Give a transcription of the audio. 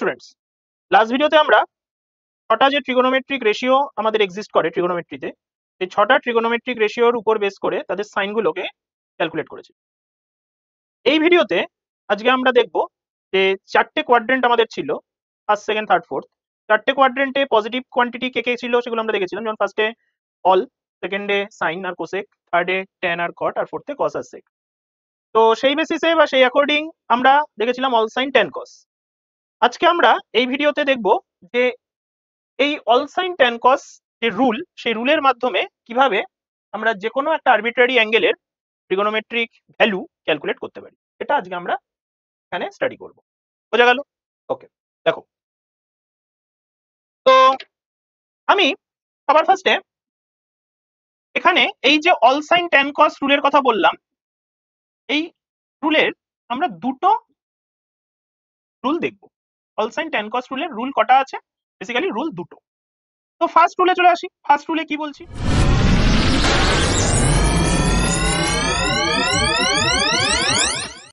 Students, last ভিডিওতে আমরা ছটা যে ট্রিগোনোমেট্রিক রেশিও আমাদের এক্সিস্ট করে ট্রিগোনোমেট্রিতে, এই ছটা ট্রিগোনোমেট্রিক রেশিওর উপর বেস করে তাদের সাইনগুলোকে ক্যালকুলেট করেছি। এই ভিডিওতে আজকে আমরা দেখব যে চারটে কোয়াড্রেন্ট আমাদের ছিল, ফার্স্ট, সেকেন্ড, থার্ড, ফোর্থ। চারটে কোয়াড্রেন্টে পজিটিভ কোয়ান্টিটি কে কে ছিল সেগুলো আমরা দেখেছিলাম, যেমন ফার্স্টে অল, সেকেন্ডে সাইন আর কোসেক, থার্ডে ট্যান আর কট, আর ফোর্থে কস আর সেক। তো সেই বেসিসে বা সেই অ্যাকর্ডিং আমরা দেখেছিলাম অল সাইন ট্যান কস। আজকে আমরা এই ভিডিওতে দেখব যে এই অল সাইন ট্যান কস যে রুল, সেই রুলের মাধ্যমে কিভাবে আমরা যে কোনো একটা আরবিট্রারি অ্যাঙ্গেলের ট্রিগোনোমেট্রিক ভ্যালু ক্যালকুলেট করতে পারি, এটা আজকে আমরা এখানে স্টাডি করব। বোঝা গেল? ওকে, দেখো, তো আমি সবার ফার্স্টে এখানে এই যে অল সাইন ট্যান কস রুলের কথা বললাম, এই রুলের আমরা দুটো রুল দেখব। অল সাইন ট্যান কস রুলের রুল কটা আছে? বেসিক্যালি রুল দুটো। তো ফার্স্ট রুলে চলে আসি। ফার্স্ট রুলে কি বলছি?